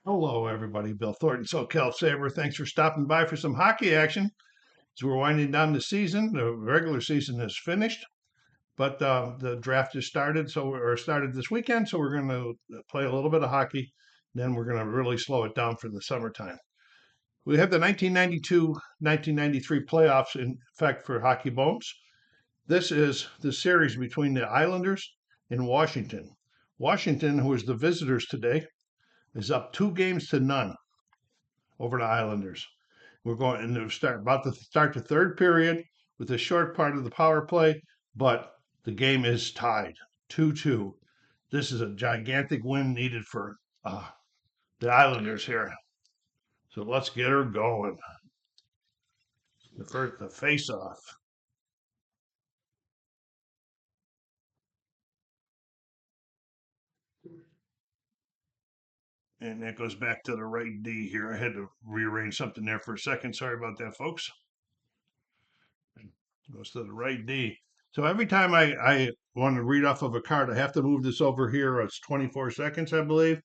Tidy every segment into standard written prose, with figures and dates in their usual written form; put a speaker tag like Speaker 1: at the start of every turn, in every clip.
Speaker 1: Hello, everybody. Bill Thornton, SoCal Sabre. Thanks for stopping by for some hockey action. As we're winding down the season, the regular season is finished, but the draft just started, or started this weekend. So we're going to play a little bit of hockey. Then we're going to really slow it down for the summertime. We have the 1992-1993 playoffs in effect for Hockey Bones. This is the series between the Islanders and Washington. Washington, who is the visitors today, is up 2-0 over the Islanders. We're going to about to start the third period with a short part of the power play, but the game is tied 2-2. This is a gigantic win needed for the Islanders here. So let's get her going. The face off. And that goes back to the right D here. I had to rearrange something there for a second. Sorry about that, folks. Goes to the right D. So every time I want to read off of a card, I have to move this over here. It's 24 seconds, I believe.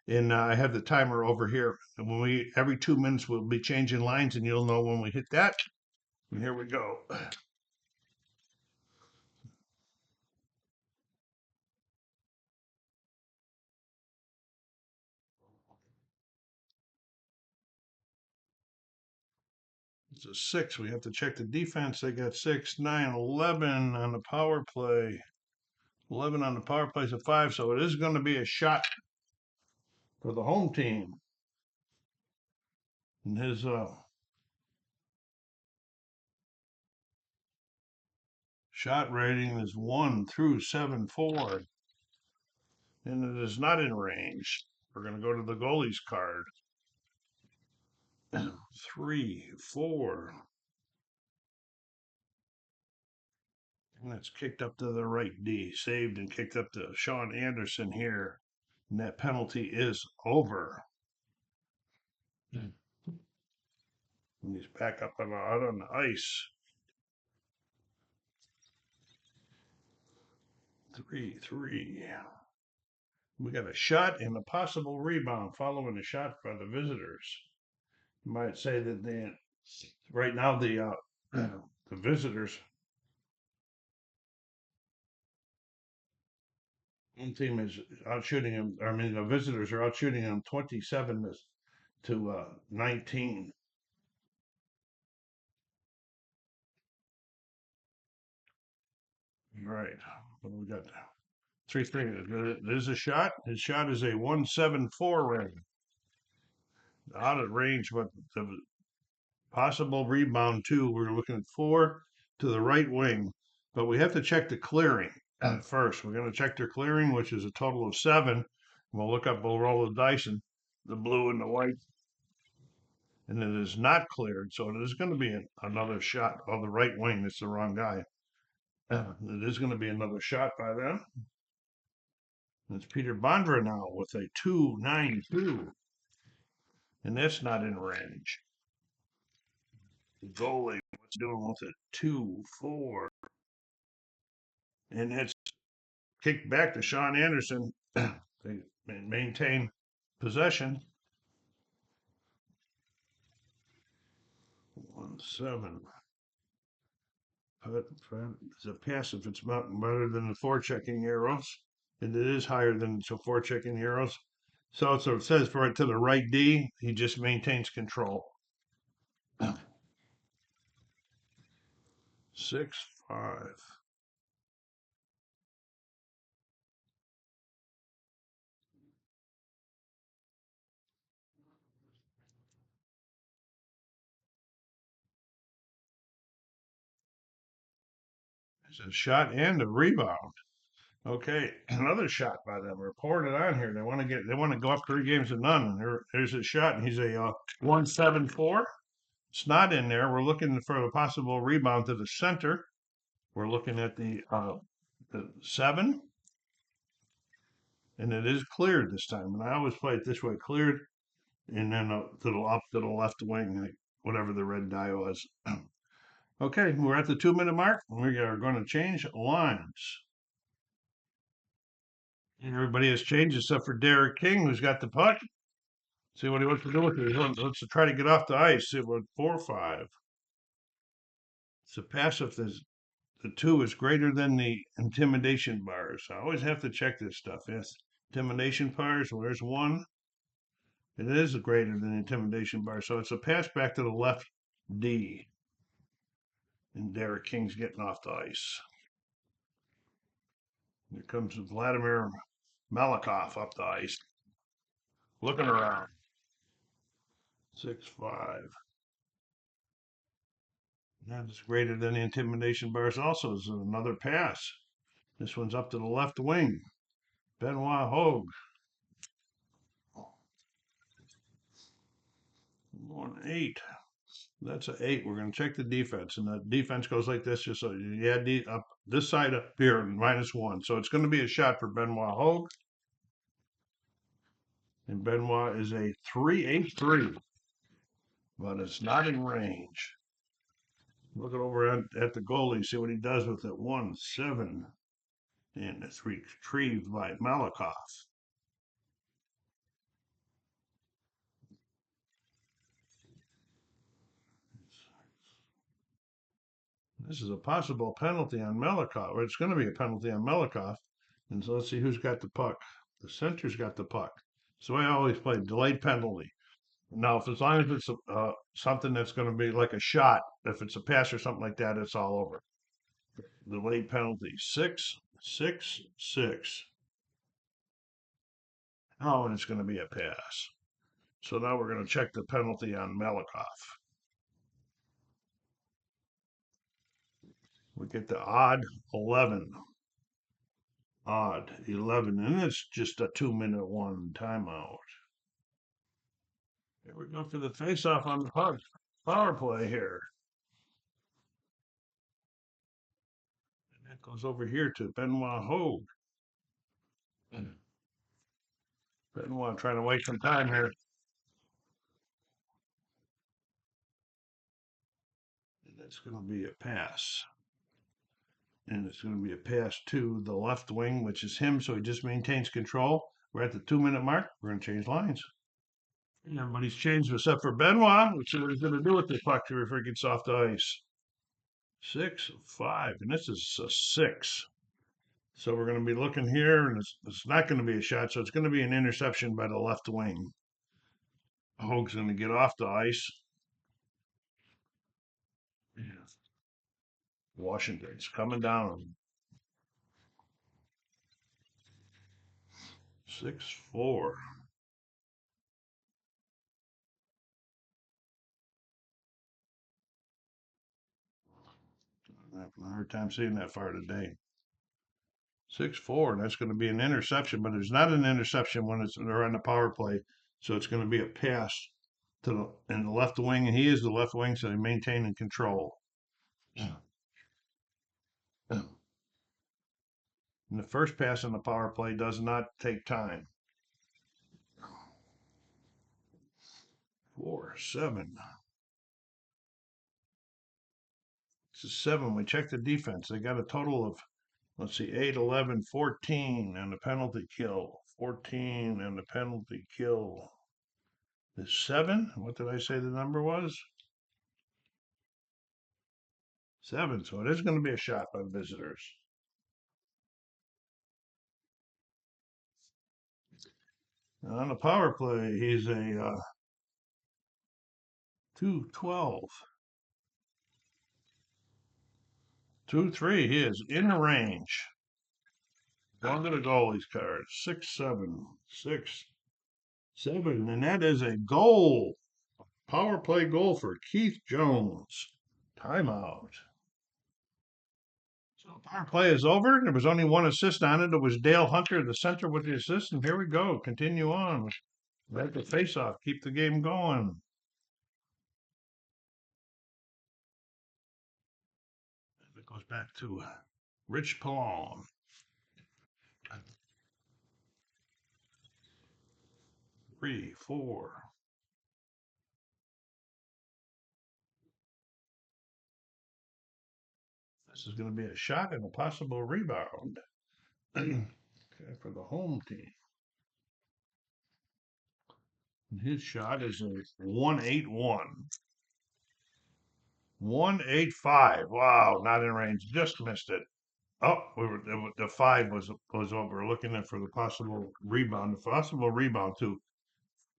Speaker 1: And I have the timer over here. And every 2 minutes, we'll be changing lines and you'll know when we hit that. And here we go. It's a 6. We have to check the defense. They got 6, 9, 11 on the power play. 11 on the power play is a 5. So it is going to be a shot for the home team. And his shot rating is 1-7-4. And it is not in range. We're going to go to the goalie's card. 3, 4. And that's kicked up to the right D. Saved and kicked up to Sean Anderson here. And that penalty is over. And he's back up out on the ice. 3-3. We got a shot and a possible rebound following a shot by the visitors. You might say that right now the visitors one team is outshooting them. I mean, the visitors are outshooting them 27 to 19. Right. What do we got? 3-3. There's a shot. His shot is a 1-7-4 rating. Out of range, but the possible rebound too. We're looking at 4 to the right wing, but we have to check the clearing first. We're going to check their clearing, which is a total of 7. We'll roll the dice and the blue and the white. And it is not cleared, so it is going to be another shot of the right wing. That's the wrong guy. It is going to be another shot by them. It's Peter Bondra now with a 2-9-2. And that's not in range. The goalie was doing with a 2-4. And it's kicked back to Sean Anderson. They maintain possession. 1-7. It's a pass if it's better than the forechecking arrows. And it is higher than so forechecking arrows. So it says for it to the right D, he just maintains control. 6-5. It's a shot and a rebound. Okay, another shot by them. We're pouring it on here. They want to go up 3-0. There's a shot, and he's a 1-7-4. It's not in there. We're looking for a possible rebound to the center. We're looking at the 7, and it is cleared this time. And I always play it this way: cleared, and then up to the left wing, like whatever the red dial is. Okay, we're at the 2-minute mark. We are going to change lines. And everybody has changed except for Derek King, who's got the puck. See what he wants to do with it. He wants to try to get off the ice. It was 4-5. It's a pass if the 2 is greater than the intimidation bars. I always have to check this stuff. Yes, intimidation bars. Well, there's 1. It is greater than the intimidation bar, so it's a pass back to the left D. And Derek King's getting off the ice. Here comes Vladimir Malakoff up the ice, looking around. 6-5. That's greater than the intimidation bars also. Is another pass. This one's up to the left wing. Benoit Hogue. 1-8. That's an 8. We're going to check the defense. And the defense goes like this, just so you add up this side up here, -1. So it's going to be a shot for Benoit Hogue. And Benoit is a 3-8-3. But it's not in range. Look over at the goalie, see what he does with it. 1-7. And it's retrieved by Malakoff. This is a possible penalty on Malakoff, or it's going to be a penalty on Malakoff. And so let's see who's got the puck. The center's got the puck. So I always play delayed penalty. Now, if as long as it's something that's going to be like a shot, if it's a pass or something like that, it's all over. Delayed penalty. 6-6-6. Oh, and it's going to be a pass. So now we're going to check the penalty on Malakoff. We get the odd 11. Odd 11. And it's just a 2-minute one timeout. Here we go for the face-off on the power play here. And that goes over here to Benoit Hogue. Benoit trying to waste some time here. And that's going to be a pass. And it's going to be a pass to the left wing, which is him, so he just maintains control. We're at the 2-minute mark. We're going to change lines. And everybody's changed except for Benoit, which is what he's going to do with the puck before he gets off the ice. 6-5, and this is a 6. So we're going to be looking here, and it's not going to be a shot, so it's going to be an interception by the left wing. Hogue's going to get off the ice. Yeah. Washington's coming down. 6-4. I'm having a hard time seeing that far today. 6-4, and that's going to be an interception, but there's not an interception when they're on the power play. So it's going to be a pass to the left wing, and he is the left wing, so they maintain and control. And the first pass on the power play does not take time. 4-7. This is 7. We check the defense. They got a total of, let's see, 8, 11, 14, and the penalty kill. 14 and the penalty kill is 7. What did I say the number was? 7. So it is going to be a shot by the visitors. On the power play, he's a 2-12. 2-3. He is in the range. Going to the goalie's card. 6-7. 6-7. And that is a goal. Power play goal for Keith Jones. Timeout. So the power play is over. There was only one assist on it. It was Dale Hunter, the center, with the assist. And here we go. Continue on. Let the face off. Keep the game going. It goes back to Rich Palom. 3-4. This is going to be a shot and a possible rebound. Okay, for the home team. And his shot is a 181. 185. Wow, not in range. Just missed it. Oh, the 5 was what we're looking at for the possible rebound. The possible rebound to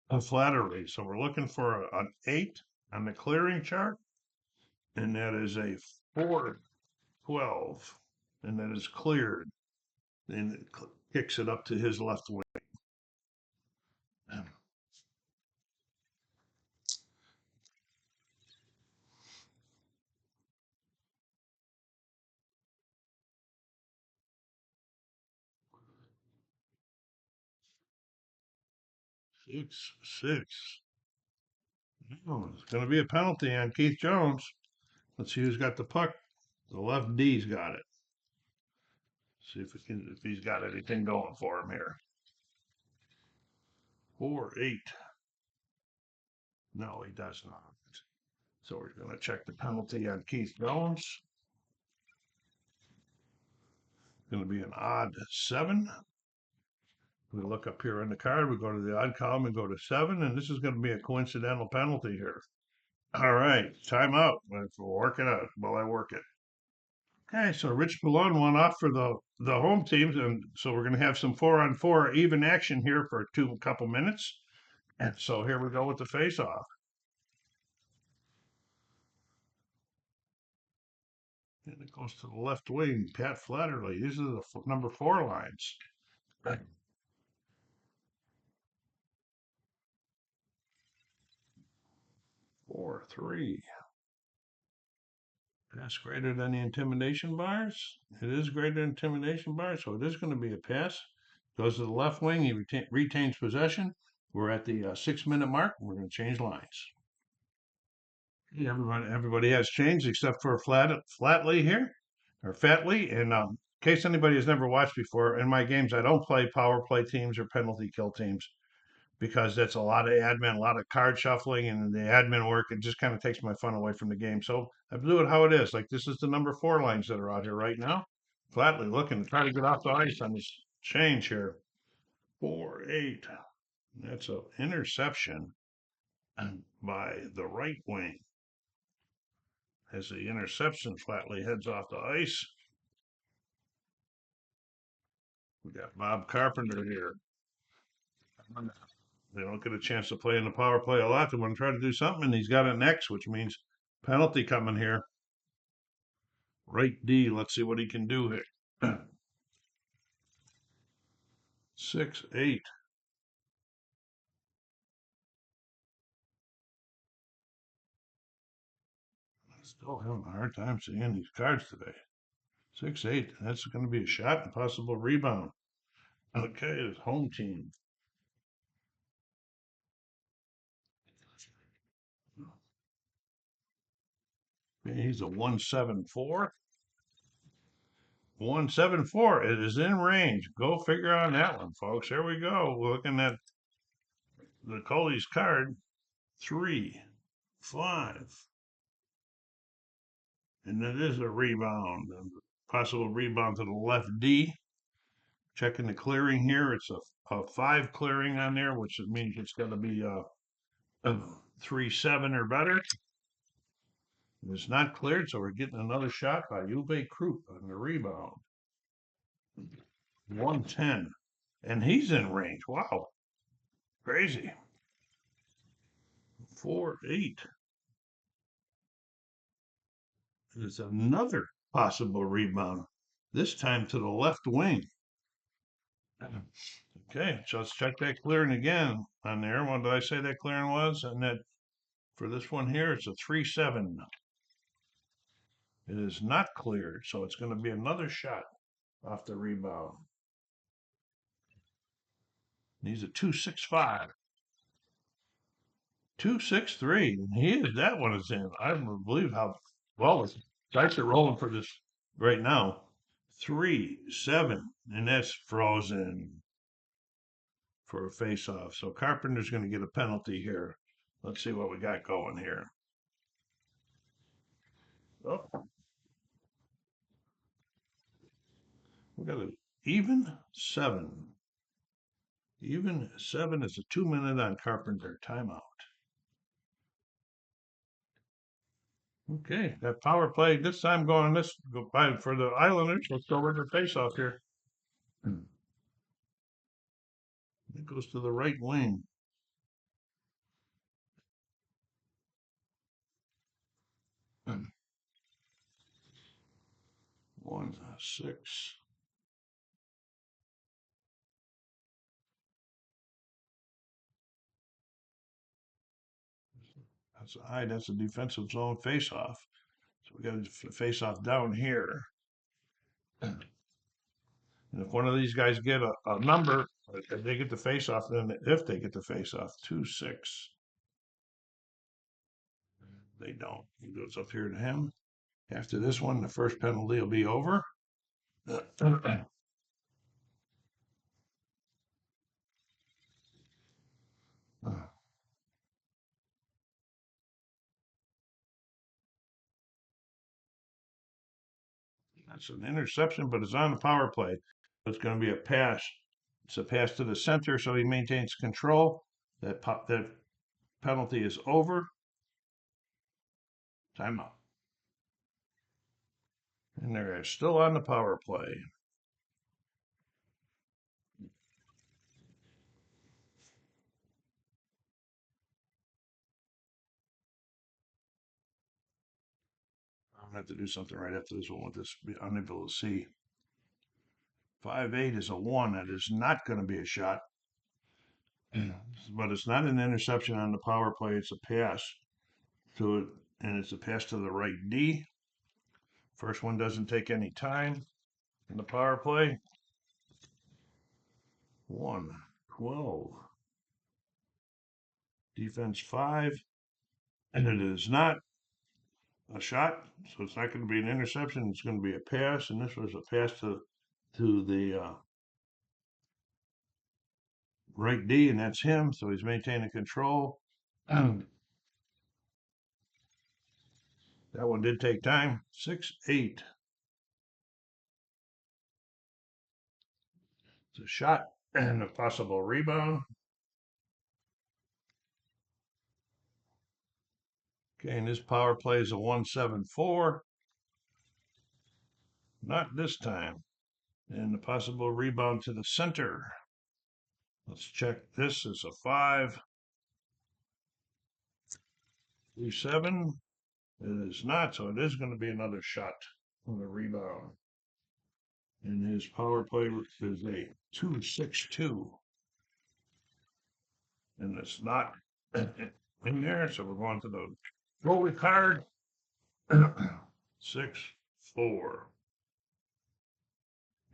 Speaker 1: a flattery. So we're looking for an 8 on the clearing chart, and that is a 412, and that is cleared, and it kicks it up to his left wing. 6-6. Oh, it's going to be a penalty on Keith Jones. Let's see who's got the puck. The left D's got it. See if he's got anything going for him here. 4-8. No, he does not. So we're going to check the penalty on Keith Jones. Going to be an odd 7. We look up here on the card, we go to the odd column and go to 7, and this is going to be a coincidental penalty here. All right, timeout. We'll work it out while I work it. Okay, so Rich Malone went off for the home teams, and so we're going to have some 4-on-4 even action here for a couple minutes. And so here we go with the face-off. And it goes to the left wing, Pat Flatterly. These are the number 4 lines. 4-3. Pass greater than the intimidation bars. It is greater than intimidation bars, so it is going to be a pass. Goes to the left wing. He retains possession. We're at the 6-minute mark. We're going to change lines. Everybody has changed except for Flatley here, or Fatley. And in case anybody has never watched before, in my games I don't play power play teams or penalty kill teams because that's a lot of admin, a lot of card shuffling, and the admin work. It just kind of takes my fun away from the game. So I do it how it is. Like this is the number 4 lines that are out here right now. Flatley looking to try to get off the ice on this change here. 4-8. That's an interception by the right wing. As the interception, Flatley heads off the ice. We got Bob Carpenter here. They don't get a chance to play in the power play a lot. They want to try to do something, and he's got an X, which means penalty coming here. Right D, let's see what he can do here. 6-8. Still having a hard time seeing these cards today. 6-8. That's going to be a shot and possible rebound. Okay, it's home team. He's a 174. 174. It is in range. Go figure on that one, folks. Here we go. We're looking at the Coley's card. 3, 5. And it is a rebound. A possible rebound to the left D. Checking the clearing here. It's a 5 clearing on there, which means it's going to be a 3-7 or better. It's not cleared, so we're getting another shot by Uwe Krupp on the rebound. 110. And he's in range. Wow. Crazy. 4-8. There's another possible rebound, this time to the left wing. Okay, so let's check that clearing again on there. What did I say that clearing was? And that for this one here, it's a 3-7. It is not cleared, so it's going to be another shot off the rebound. He's a 2-6-5. 2-6-3. And that one is in. I don't believe how well the dice are rolling for this right now. 3-7. And that's frozen for a face-off. So Carpenter's going to get a penalty here. Let's see what we got going here. Oh. We got an even 7. Even 7 is a 2-minute on Carpenter timeout. Okay, that power play this time going this go by for the Islanders. Let's go with their face off here. It goes to the right wing. Hmm. 1-6. That's that's a defensive zone face off. So we got to face off down here. And if one of these guys get a number, if they get the face off, then if they get the face off, 2-6. They don't. He goes up here to him. After this one, the first penalty will be over. That's an interception, but it's on the power play. It's going to be a pass. It's a pass to the center, so he maintains control. That penalty is over. Timeout. And they're still on the power play. I'm going to have to do something right after this one with this. Be unable to see. 5-8 is a 1. That is not going to be a shot. But it's not an interception on the power play. It's a pass to it, and it's a pass to the right D. First one doesn't take any time in the power play. 1-12. Defense 5. And it is not a shot, so it's not going to be an interception. It's going to be a pass, and this was a pass to the right D, and that's him. So he's maintaining control. That one did take time. 6-8. It's a shot and a possible rebound. Okay, and this power play is a 1-7-4. Not this time. And the possible rebound to the center. Let's check. This is a 5-3-7. It is not, so it is going to be another shot on the rebound. And his power play is a 2-6-2. And it's not in there, so we're going to the goalie card. 6-4.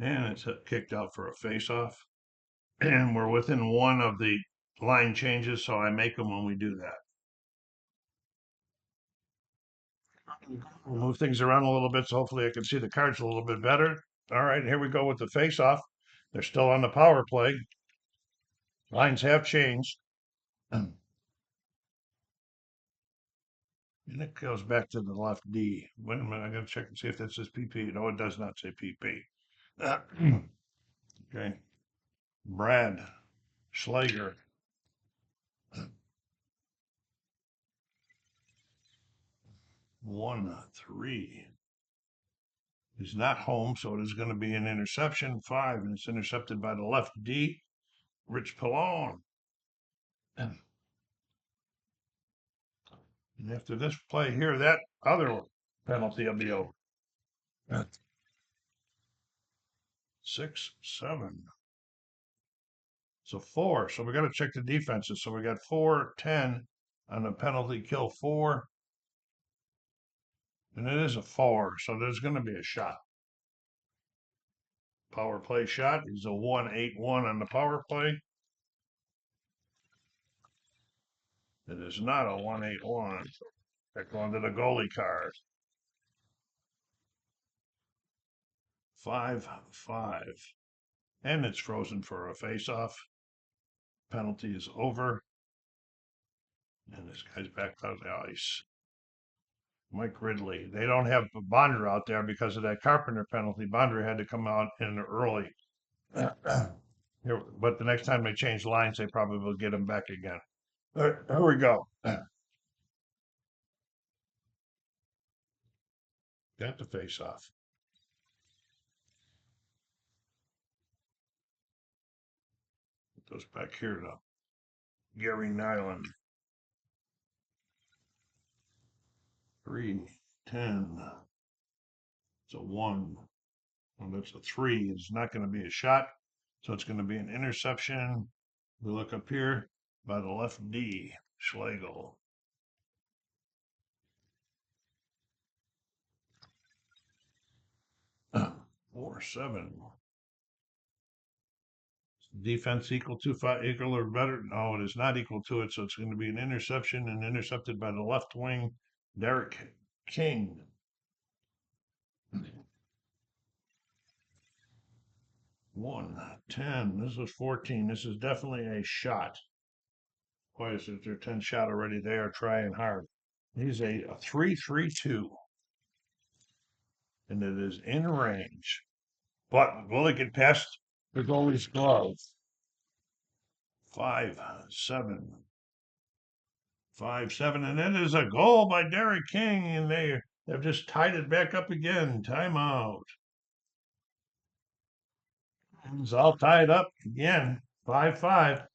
Speaker 1: And it's kicked out for a face-off. And we're within one of the line changes, so I make them when we do that. We'll move things around a little bit, so hopefully I can see the cards a little bit better. All right, here we go with the face-off. They're still on the power play. Lines have changed. And it goes back to the left D. Wait a minute, I gotta check and see if that says PP. No, it does not say PP. Okay. Brad Schlager. 1-3. He's not home, so it is going to be an interception. 5, and it's intercepted by the left D, Rich Pallone. And after this play here, that other penalty will be over. 6-7. So 4. So we got to check the defenses. So we got 4-10 on the penalty kill 4. And it is a 4. So there's going to be a shot. Power play shot is a 1-8-1 on the power play. It is not a 1-8-1. They're going to the goalie card. 5-5. And it's frozen for a face-off. Penalty is over. And this guy's back on the ice. Mike Ridley. They don't have Bondra out there because of that Carpenter penalty. Bondra had to come out in early. Here, but the next time they change lines, they probably will get them back again. Here we go. Got the face off. Put those back here to Gary Nyland. 3, 10. It's a 1. Well, that's a 3. It's not going to be a shot. So it's going to be an interception. We look up here by the left D, Schlegel. 4-7. Defense equal to 5, equal or better? No, it is not equal to it. So it's going to be an interception and intercepted by the left wing, Derek King. 1, 10. This was 14. This is definitely a shot. Why is it their 10 shot already? They are trying hard. He's a 3-3-2. And it is in range. But will it get past the goalie's glove? 5-7. 5-7. And it is a goal by Derek King. And they have just tied it back up again. Timeout. It's all tied up again. 5-5.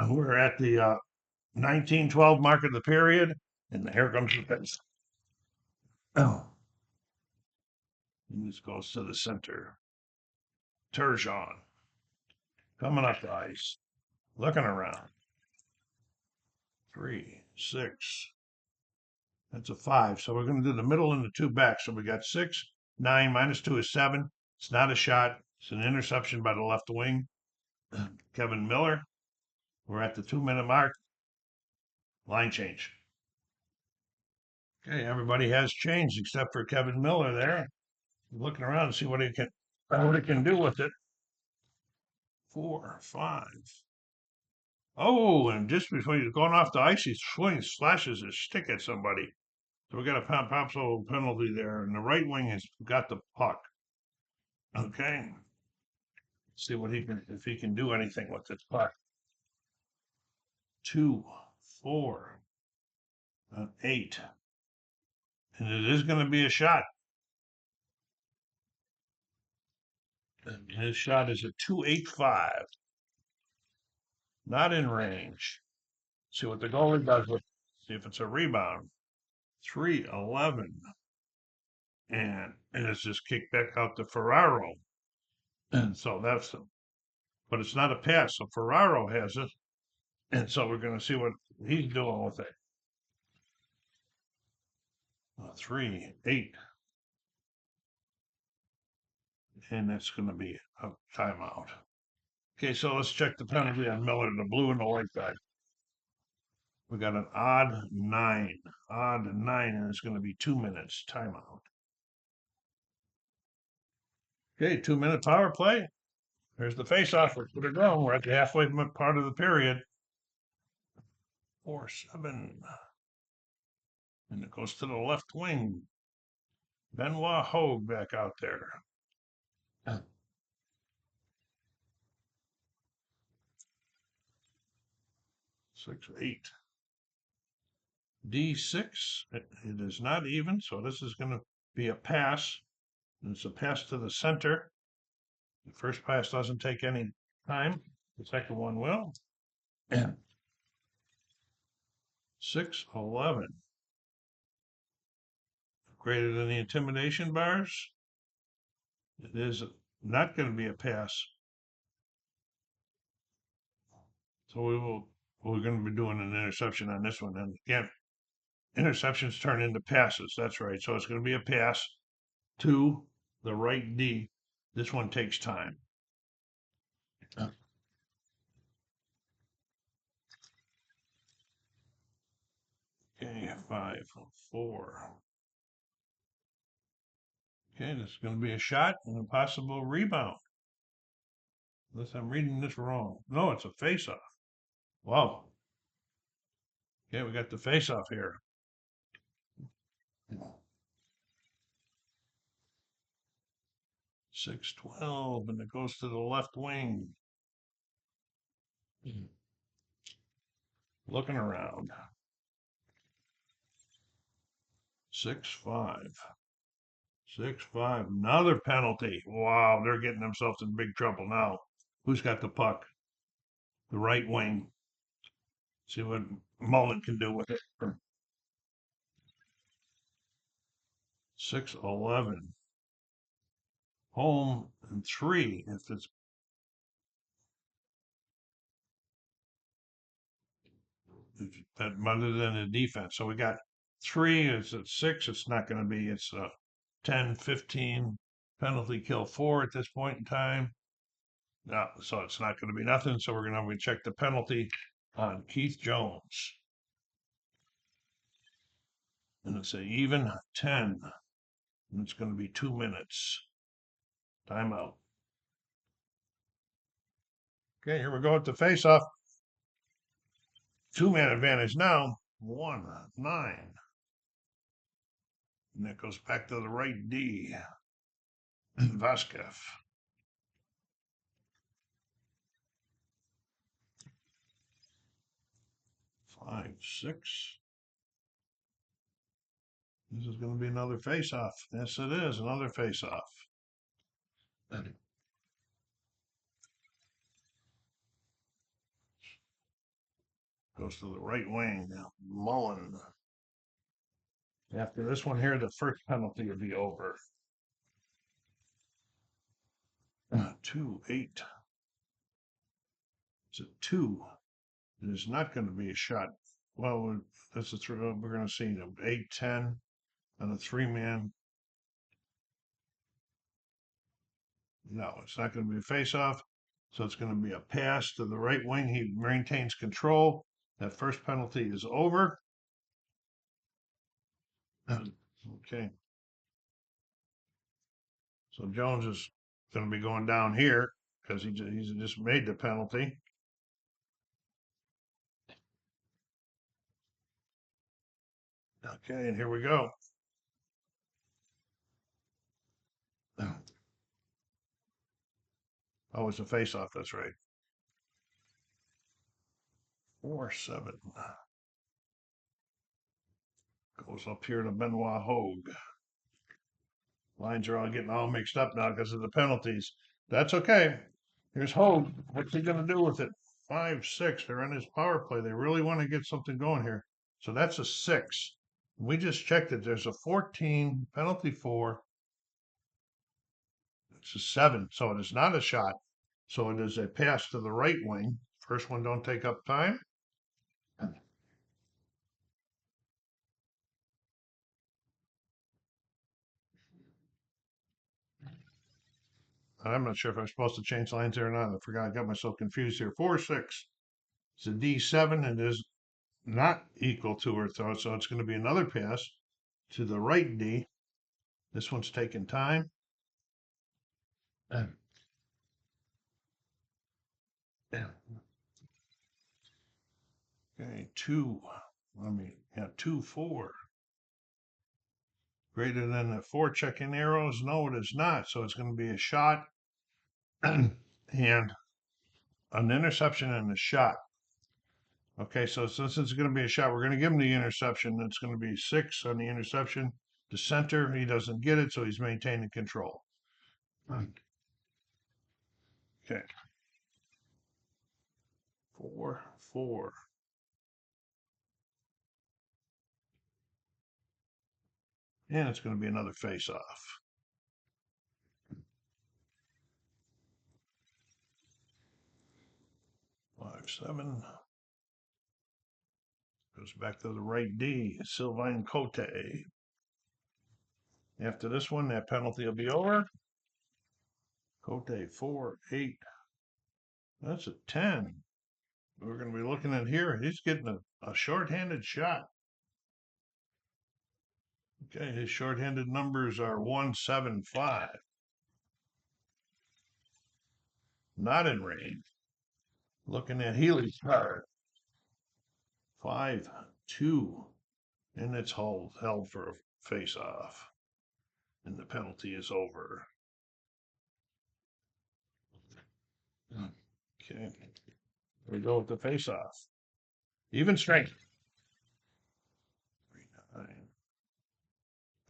Speaker 1: We're at the 19-12 mark of the period. And here comes the pitch. Oh. And this goes to the center. Turgeon. Coming up the ice. Looking around. 3, 6. That's a 5. So we're going to do the middle and the 2 back. So we got 6, 9, -2 is 7. It's not a shot. It's an interception by the left wing. Kevin Miller. We're at the 2-minute mark. Line change. Okay, everybody has changed except for Kevin Miller there. Looking around to see what he can do with it. 4, 5. Oh, and just before he's going off the ice, he slashes his stick at somebody. So we got a Popso penalty there, and the right wing has got the puck. Okay. See what if he can do anything with this puck. 2, 4, 8. And it is going to be a shot. And his shot is a 2.85. Not in range. See what the goalie does with. See if it's a rebound. 3-11. And it's just kicked back out to Ferraro. And so that's but it's not a pass. So Ferraro has it. And so we're going to see what he's doing with it. 3, 8. And that's going to be a timeout. Okay, so let's check the penalty on Miller, the blue and the white guy. We got an odd 9. Odd 9, and it's going to be 2 minutes. Timeout. Okay, 2-minute power play. There's the face-off. Let's put it going. We're at the halfway part of the period. 4-7. And it goes to the left wing. Benoit Hogue back out there. 6-8. D6. It is not even, so this is going to be a pass. And it's a pass to the center. The first pass doesn't take any time. The second one will. And 6-11. Greater than the intimidation bars. It is not going to be a pass. So we're going to be doing an interception on this one. And again, interceptions turn into passes. That's right. So it's going to be a pass to the right D. This one takes time. Okay, 5-4. Okay, this is going to be a shot and a possible rebound. Unless I'm reading this wrong. No, it's a face-off. Wow. Okay, we got the face-off here. 6-12, and it goes to the left wing. Looking around. 6-5. 6-5. Another penalty. Wow, they're getting themselves in big trouble now. Who's got the puck? The right wing. See what Mullen can do with it. 6-11. Home and 3 if it's that other than the defense. So we got 3, it's at 6, it's not going to be, it's 10, 15, penalty kill 4 at this point in time. No, so it's not going to be nothing. So we're going to check the penalty on Keith Jones. And it's an even 10. And it's going to be 2 minutes. Timeout. Okay, here we go at the face-off. 2-man advantage now. 1-9. And that goes back to the right D. Vasquez. 5-6. This is going to be another face-off. Yes, it is another face-off. Goes to the right wing now. Mullen. After this one here, the first penalty will be over. 2-8. It's a 2. It is not going to be a shot. Well, that's a we're going to see 8-10 on a 3-man. No, it's not going to be a face-off. So it's going to be a pass to the right wing. He maintains control. That first penalty is over. Okay. So Jones is going to be going down here because he's just made the penalty. Okay, and here we go. Oh, it's a face-off. That's right. 4-7. Goes up here to Benoit Hogue. Lines are all getting all mixed up now because of the penalties. That's okay. Here's Hogue. What's he going to do with it? 5-6. They're on his power play. They really want to get something going here. So that's a 6. We just checked it. There's a 14, penalty 4. It's a 7. So it is not a shot. So it is a pass to the right wing. First one don't take up time. I'm not sure if I'm supposed to change lines there or not. I forgot. I got myself confused here. 4-6. It's a D7 and is not equal to her throw. So it's going to be another pass to the right D. This one's taking time. Okay, 2. 2-4. Greater than the 4 checking arrows? No, it is not. So it's going to be a shot and an interception and a shot. Okay, so since it's going to be a shot, we're going to give him the interception. It's going to be 6 on the interception. The center, he doesn't get it, so he's maintaining control. Okay. 4-4. And it's going to be another face-off. 5-7. Goes back to the right D, Sylvain Cote. After this one, that penalty will be over. Cote 4-8. That's a 10. We're going to be looking at here. He's getting a shorthanded shot. Okay, his shorthanded numbers are 1-7-5. Not in range. Looking at Healy's card. 5-2. And it's held for a face-off. And the penalty is over. Okay. We go with the face-off. Even strength. 3-9.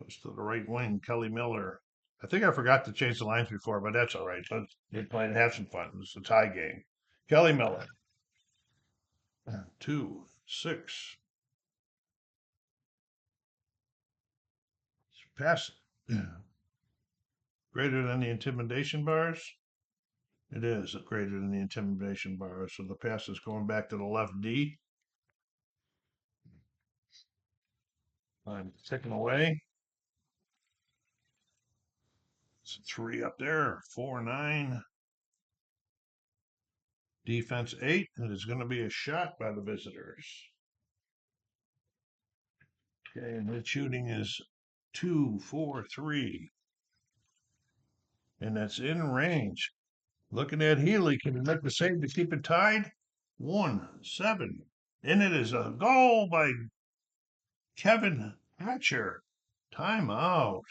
Speaker 1: Goes to the right wing, Kelly Miller. I think I forgot to change the lines before, but that's all right. We're playing, have some fun. It's a tie game. Kelly Miller. 2, 6. Pass. Greater than the intimidation bars? It is greater than the intimidation bars. So the pass is going back to the left D. I'm taking away. It's a 3 up there. 4-9. Defense 8. And it's going to be a shot by the visitors. Okay, and the shooting is 2-4-3. And that's in range. Looking at Healy, can he make the save to keep it tied? 1-7. And it is a goal by Kevin Hatcher. Timeout.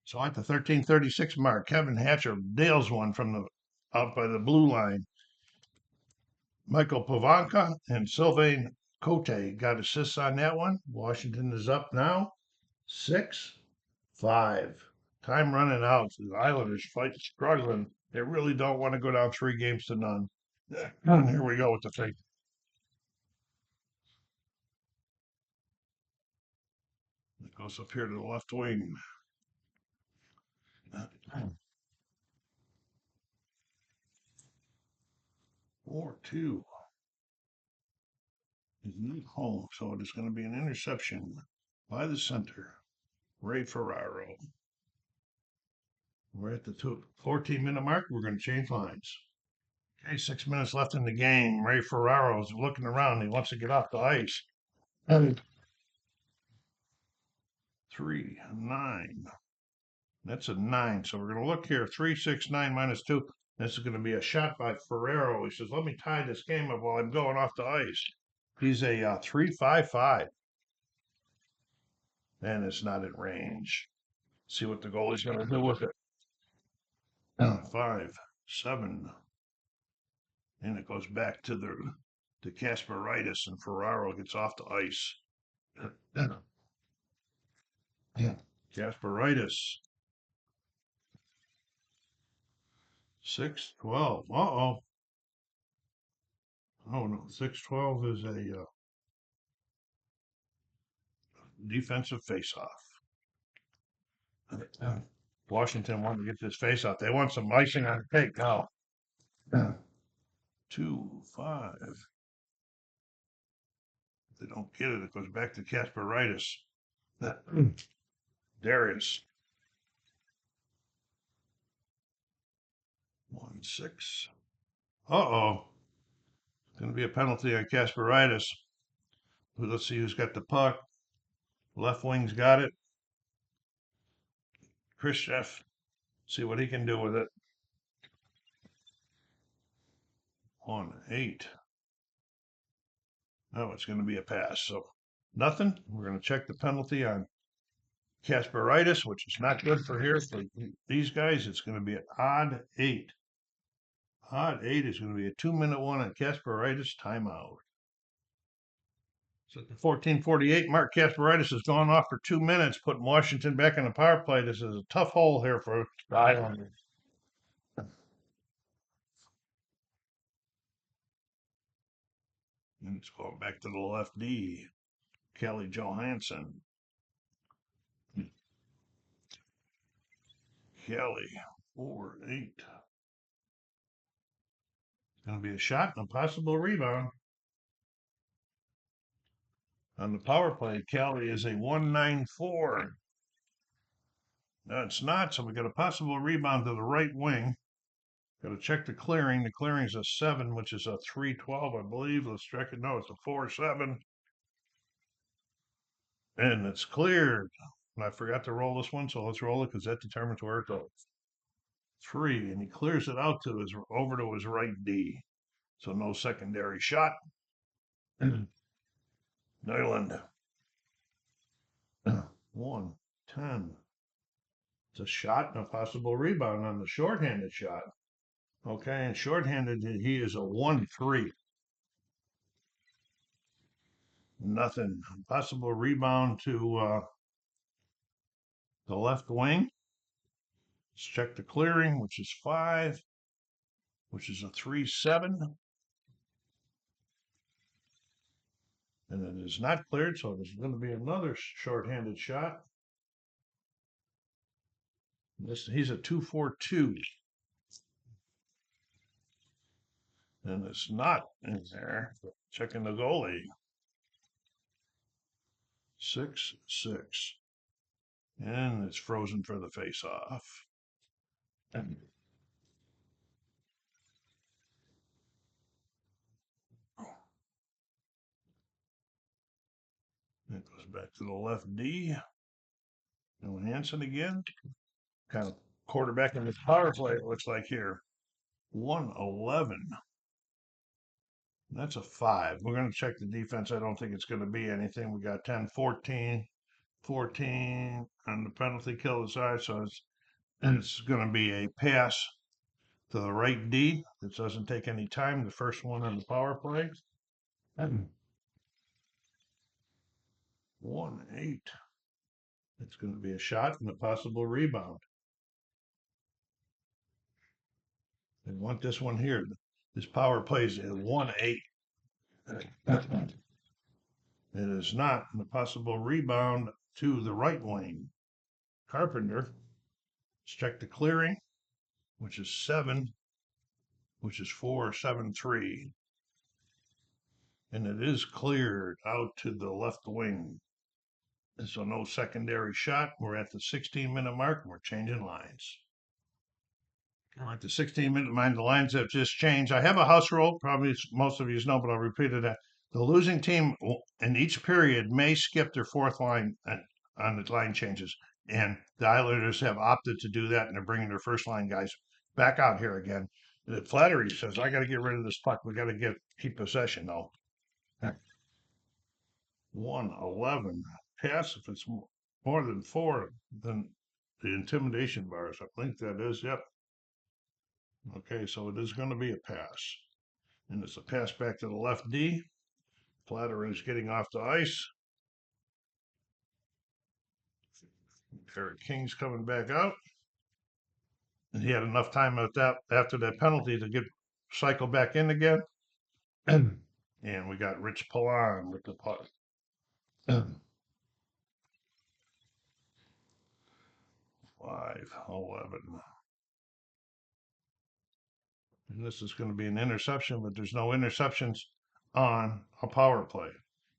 Speaker 1: So at the 13:36 mark, Kevin Hatcher nails one from the out by the blue line. Michael Pavanka and Sylvain Cote got assists on that one. Washington is up now, 6-5. Time running out. The Islanders struggling. They really don't want to go down 3-0. Here we go with the thing. It goes up here to the left wing. 4-2. Is not home, so it is going to be an interception by the center, Ray Ferraro. We're at the 14-minute mark. We're going to change lines. Okay, 6 minutes left in the game. Ray Ferraro is looking around. He wants to get off the ice. 3-9. That's a 9. So we're going to look here. 3-6-9 minus 2. This is going to be a shot by Ferraro. He says, let me tie this game up while I'm going off the ice. He's a 3-5-5. And it's not in range. See what the goalie's going to do with it. 5-7. And it goes back to Kasparaitis, and Ferraro gets off the ice. Kasparaitis. 6-12. Uh-oh. Oh, no. 6-12 is a defensive faceoff. Washington wanted to get this faceoff. They want some icing on the cake now. 2-5. If they don't get it, it goes back to Kasparaitis. Darius. 1-6. Uh-oh. It's going to be a penalty on Kasparaitis. Let's see who's got the puck. Left wing's got it. Khrushchev. See what he can do with it. 1-8. Oh, it's going to be a pass. So nothing. We're going to check the penalty on Kasparaitis, which is not good for here for these guys. It's going to be an odd 8. Odd 8 is going to be a 2-minute one on Kasparaitis. Timeout. So at the 14:48 mark, Kasparaitis has gone off for 2 minutes, putting Washington back in the power play. This is a tough hole here for the Islanders. And it's going back to the left D. Kelly Johansson. Kelly, 4-8. It's going to be a shot and a possible rebound. On the power play, Kelly is a 1-9-4. No, it's not, so we got a possible rebound to the right wing. Got to check the clearing. The clearing's a 7, which is a 3-12, I believe. Let's check it. No, it's a 4-7. And it's cleared. And I forgot to roll this one, so let's roll it because that determines where it goes. 3, and he clears it out to his over to his right D. So no secondary shot. Nyland. 1-10. It's a shot and a possible rebound on the shorthanded shot. Okay, and shorthanded, he is a 1-3. Nothing. Possible rebound to the left wing. Let's check the clearing, which is 5, which is a 3-7. And it is not cleared, so there's going to be another shorthanded shot. He's a 2-4-2. And it's not in there. Checking the goalie. 6-6. And it's frozen for the face-off. It goes back to the left D. Johansson again. Kind of quarterback in this power play, it looks like here. 1-11. That's a 5. We're going to check the defense. I don't think it's going to be anything. We got 10-14, 14 on the penalty kill side, so it's going to be a pass to the right D. This doesn't take any time. The first one on the power play. 1-8. It's going to be a shot and a possible rebound. They want this one here. This power plays at 1-8. It is not a possible rebound to the right wing. Carpenter. Let's check the clearing, which is 7, which is 4-7-3. And it is cleared out to the left wing. And so no secondary shot. We're at the 16-minute mark and we're changing lines. All right, the 16-minute line, the lines have just changed. I have a house rule, probably most of you know, but I'll repeat it. The losing team in each period may skip their fourth line on the line changes. And the Islanders have opted to do that, and they're bringing their first line guys back out here again. The Flattery says, I got to get rid of this puck. We got to keep possession, though. 1-11. Pass if it's more than 4, then the intimidation bars. I think that is, yep. Okay, so it is going to be a pass. And it's a pass back to the left D. Flattery is getting off the ice. Eric King's coming back out. And he had enough time at that after that penalty to get cycle back in again. And we got Rich Pallon with the puck. 5-11. And this is going to be an interception, but there's no interceptions on a power play.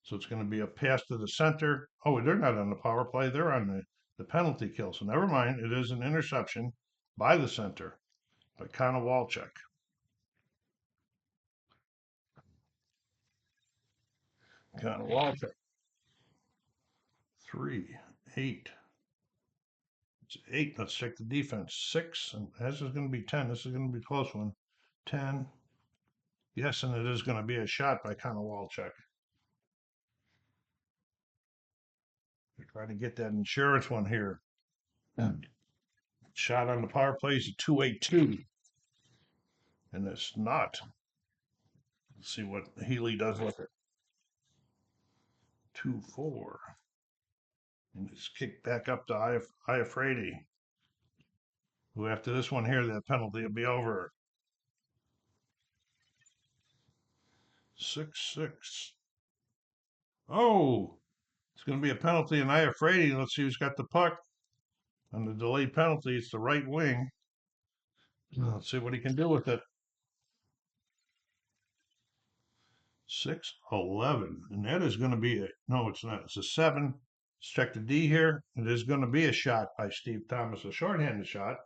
Speaker 1: So it's going to be a pass to the center. Oh, they're not on the power play. They're on the penalty kill. So never mind. It is an interception by the center, by Connor Walchuk. Connor Walchuk. 3, 8. It's 8. Let's check the defense. 6. And this is going to be 10. This is going to be a close one. 10. Yes, and it is going to be a shot by Connor Walchuk. They're trying to get that insurance one here. Shot on the power play is a 2-8-2. And it's not. Let's see what Healy does with it. 2-4. And it's kicked back up to Iafrate. Who after this one here, that penalty will be over. 6-6. Oh, it's going to be a penalty in Iafrate. Let's see who's got the puck. On the delayed penalty, it's the right wing. Let's see what he can do with it. 6-11. And that is going to be no, it's not. It's a 7. Let's check the D here. It is going to be a shot by Steve Thomas, a shorthanded shot.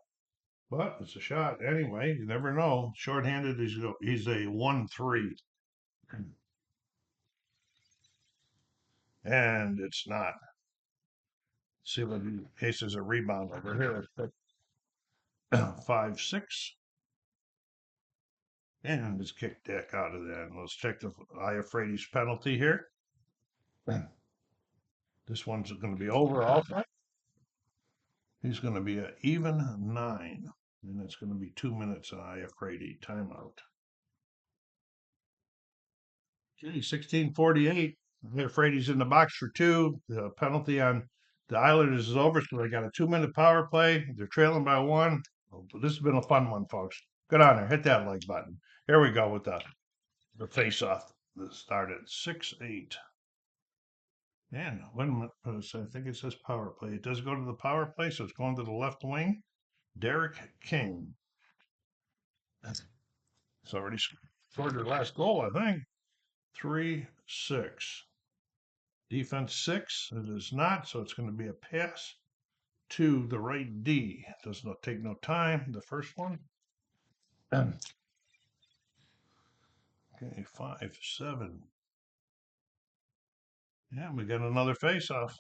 Speaker 1: But it's a shot anyway. You never know. Shorthanded, he's a 1-3. And it's not. See what he cases a rebound over here. 5-6. And it's kicked back out of that. Let's check the Iafrate's penalty here. This one's going to be over also. He's going to be an even 9. And it's going to be 2 minutes on IF Brady timeout. Okay, 16:48. Frady's in the box for two. The penalty on the Islanders is over, so they got a 2 minute power play. They're trailing by one. Oh, this has been a fun one, folks. Get on there, hit that like button. Here we go with the face off. This started 6-8. And 1 minute, I think it says power play. It does go to the power play, so it's going to the left wing. Derek King. It's already scored their last goal, I think. 3-6. Defense 6. It is not, so it's going to be a pass to the right D. Does not take no time. The first one. Okay, 5-7. Yeah, we got another face-off.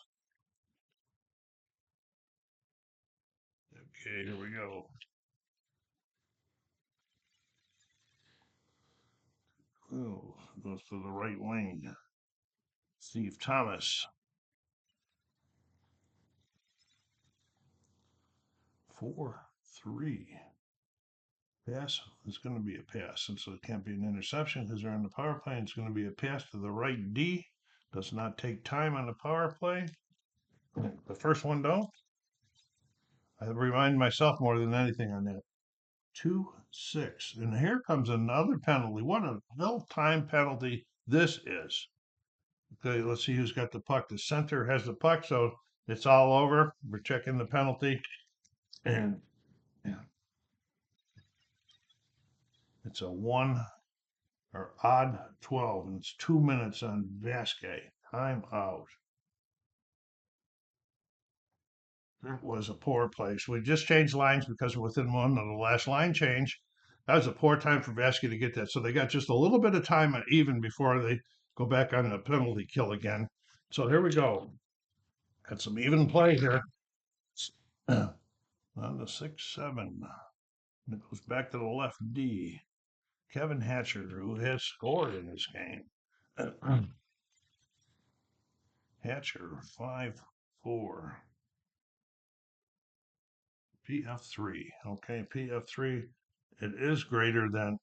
Speaker 1: Okay, here we go. Oh, goes to the right wing. Steve Thomas. 4-3. Pass is going to be a pass, since it can't be an interception because they're on the power play. It's going to be a pass to the right D. Does not take time on the power play. The first one don't. I remind myself more than anything on that. 2-6. And here comes another penalty. What a well-timed penalty this is. Okay, let's see who's got the puck. The center has the puck, so it's all over. We're checking the penalty. And yeah, it's a one or odd 12, and it's 2 minutes on Vasquez. Time out. It was a poor place. We just changed lines because we're within one of the last line change. That was a poor time for Vasquez to get that. So they got just a little bit of time at even before they go back on the penalty kill again. So here we go. Got some even play here. On the 6-7. And it goes back to the left D. Kevin Hatcher, who has scored in this game. Hatcher, 5-4. PF3. Okay, PF3. It is greater than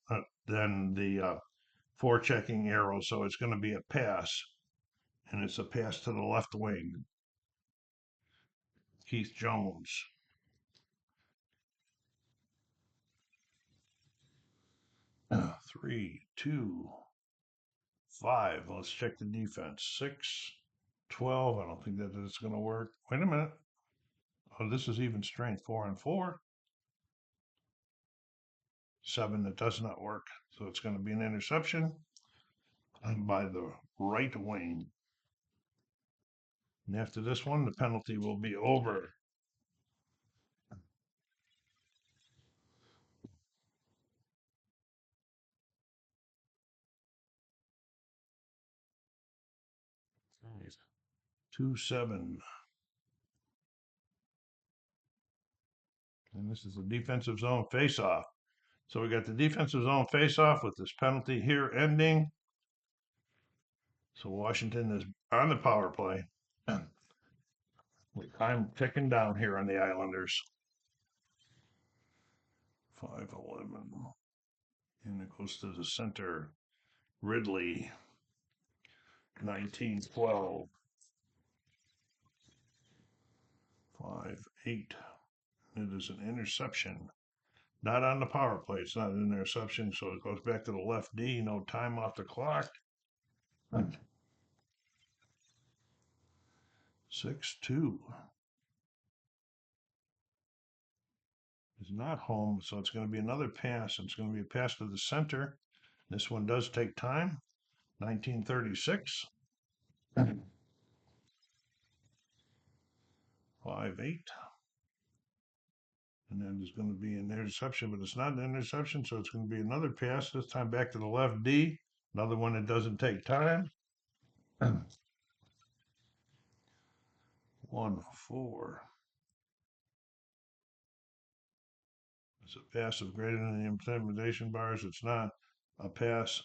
Speaker 1: the forechecking arrow, so it's going to be a pass, and it's a pass to the left wing. Keith Jones. Three, 2, 5. Let's check the defense. 6-12. I don't think that is going to work. Wait a minute. Oh, this is even strength. 4-4. 7. That does not work. So it's going to be an interception by the right wing. And after this one, the penalty will be over. Nice. 2-7. And this is a defensive zone face-off. So we got the defensive zone face-off with this penalty here ending. So Washington is on the power play. With time ticking down here on the Islanders. 5-11. And it goes to the center. Ridley. 19-12. 5-8. It is an interception. Not on the power play. It's not an interception, so it goes back to the left D. No time off the clock. 6-2. Is not home, so it's going to be another pass. It's going to be a pass to the center. This one does take time. 1936. 5-8. And then there's going to be an interception, but it's not an interception, so it's going to be another pass, this time back to the left D. Another one that doesn't take time. 1-4. It's a pass of greater than the intimidation bars. It's not a pass.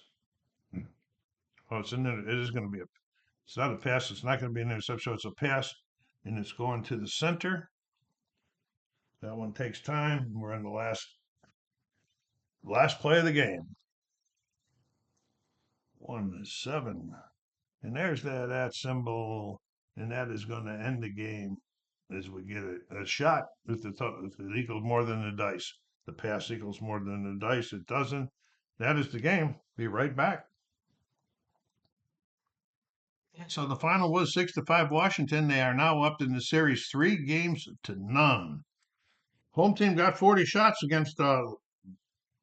Speaker 1: Oh, it's in there. It is going to be it's not a pass. It's not going to be an interception. So it's a pass, and it's going to the center. That one takes time. We're in the last play of the game. 1-7. And there's that at symbol, and that is going to end the game as we get a shot. If it equals more than the dice, the pass equals more than the dice. It doesn't. That is the game. Be right back. So the final was 6-5 Washington. They are now up in the series 3-0. Home team got 40 shots against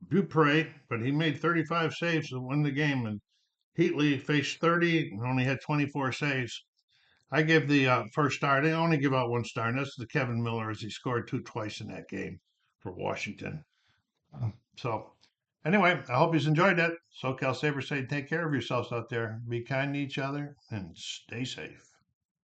Speaker 1: Beaupre, but he made 35 saves to win the game. And Heatley faced 30 and only had 24 saves. I give the first star. They only give out one star, and that's to Kevin Miller as he scored twice in that game for Washington. So, anyway, I hope you enjoyed that. SoCal Sabres say take care of yourselves out there. Be kind to each other and stay safe.